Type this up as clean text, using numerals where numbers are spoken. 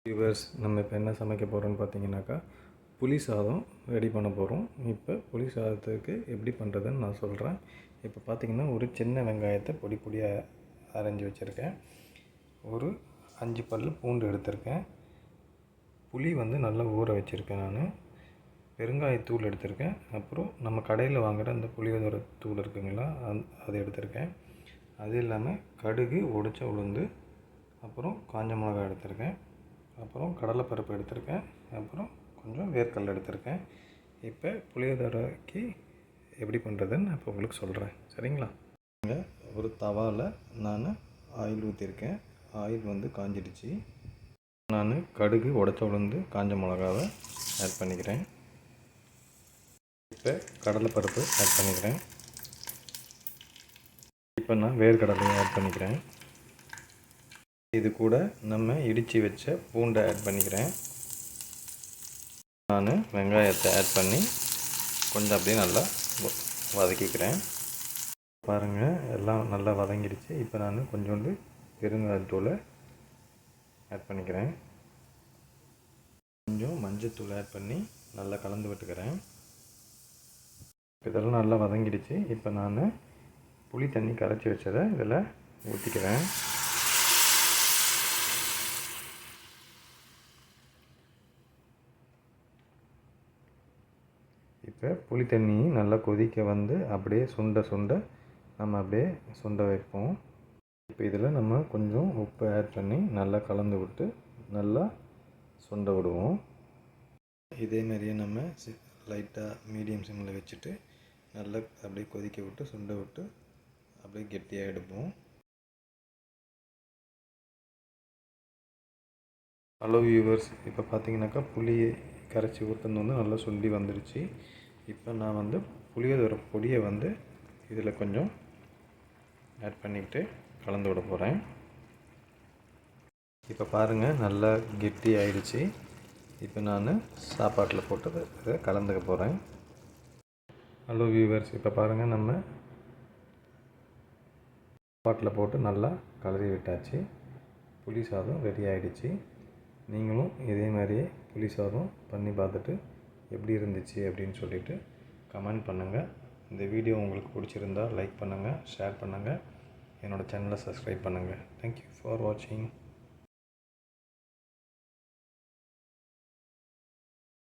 Viewers, நம்ம இப்போ என்ன சமைக்க போகிறோம்னு பார்த்தீங்கன்னாக்கா, புளி சாதம் ரெடி பண்ண போகிறோம். இப்போ புளி சாதத்துக்கு எப்படி பண்ணுறதுன்னு நான் சொல்கிறேன். இப்போ பார்த்தீங்கன்னா, ஒரு சின்ன வெங்காயத்தை பொடி பொடியாக அரைஞ்சி வச்சுருக்கேன். ஒரு 5 பல் பூண்டு எடுத்திருக்கேன். புளி வந்து நல்லா ஊற வச்சுருக்கேன் நான். பெருங்காயத்தூள் எடுத்திருக்கேன். அப்புறம் நம்ம கடையில் வாங்குகிற அந்த புளியோதரை தூள் இருக்குங்களா, அது எடுத்திருக்கேன். அது இல்லாமல் கடுகு, உடைச்ச உளுந்து, அப்புறம் காஞ்ச மிளகாய் எடுத்திருக்கேன். அப்புறம் கடலைப்பருப்பு எடுத்திருக்கேன். அப்புறம் கொஞ்சம் வேர்க்கடலை எடுத்திருக்கேன். இப்போ புளியோதரைக்கு எப்படி பண்ணுறதுன்னு நான் இப்போ உங்களுக்கு சொல்கிறேன். சரிங்களா? இங்கே ஒரு தவாவில் நான் ஆயில் ஊற்றிருக்கேன். ஆயில் வந்து காஞ்சிடுச்சு. நான் கடுகு, உடைச்ச உளுந்து, காஞ்ச மிளகாவை ஆட் பண்ணிக்கிறேன். இப்போ கடலைப்பருப்பு ஆட் பண்ணிக்கிறேன். இப்போ நான் வேர்க்கடலையை ஆட் பண்ணிக்கிறேன். இது கூட நம்ம இடித்து வச்ச பூண்டை ஆட் பண்ணிக்கிறேன். நான் வெங்காயத்தை ஆட் பண்ணி கொஞ்சம் அப்படியே நல்லா வதக்கிக்கிறேன். பாருங்கள், எல்லாம் நல்லா வதங்கிடுச்சு. இப்போ நான் கொஞ்சோண்டு பெருங்காயத்தூளை ஆட் பண்ணிக்கிறேன். கொஞ்சம் மஞ்சத்தூள் ஆட் பண்ணி நல்லா கலந்து விட்டுக்கிறேன். இதெல்லாம் நல்லா வதங்கிடுச்சு. இப்போ நான் புளி தண்ணி கரைச்சி வச்சதை இதில் ஊற்றிக்கிறேன். இப்போ புளி தண்ணி நல்லா கொதிக்க வந்து அப்படியே சுண்ட நம்ம அப்படியே சுண்ட வைப்போம். இப்போ இதில் நம்ம கொஞ்சம் உப்பு ஆட் பண்ணி நல்லா கலந்து விட்டு நல்லா சுண்ட விடுவோம். இதே மாதிரியே நம்ம லைட்டாக மீடியம் சிம்மில் வச்சுட்டு நல்லா அப்படியே கொதிக்க விட்டு சுண்ட விட்டு அப்படியே கெட்டியாக எடுப்போம். ஹலோ வியூவர்ஸ், இப்போ பார்த்தீங்கன்னாக்கா புளி கரைச்சி ஊற்றுனோன்னு நல்லா சுண்டி வந்துடுச்சு. இப்போ நான் வந்து புளியோதரை பொடியை வந்து இதில் கொஞ்சம் ஆட் பண்ணிவிட்டு கலந்து விட போகிறேன். இப்போ பாருங்கள், நல்லா கெட்டி ஆயிடுச்சு. இப்போ நான் சாப்பாட்டில் போட்டு இதை கலந்துக்க போகிறேன். ஹலோ வியூவர்ஸ், இப்போ பாருங்கள், நம்ம சாப்பாட்டில் போட்டு நல்லா கலரி விட்டாச்சு. புளி சாதம் ரெடி ஆகிடுச்சு. நீங்களும் இதே மாதிரியே புளி சாதம் பண்ணி பார்த்துட்டு எப்படி இருந்துச்சு அப்படின்னு சொல்லிவிட்டு கமெண்ட் பண்ணுங்கள். இந்த வீடியோ உங்களுக்கு பிடிச்சிருந்தால் லைக் பண்ணுங்கள், ஷேர் பண்ணுங்கள், என்னோடய சேனலை சப்ஸ்கிரைப் பண்ணுங்கள். தேங்க்யூ ஃபார் வாட்சிங்.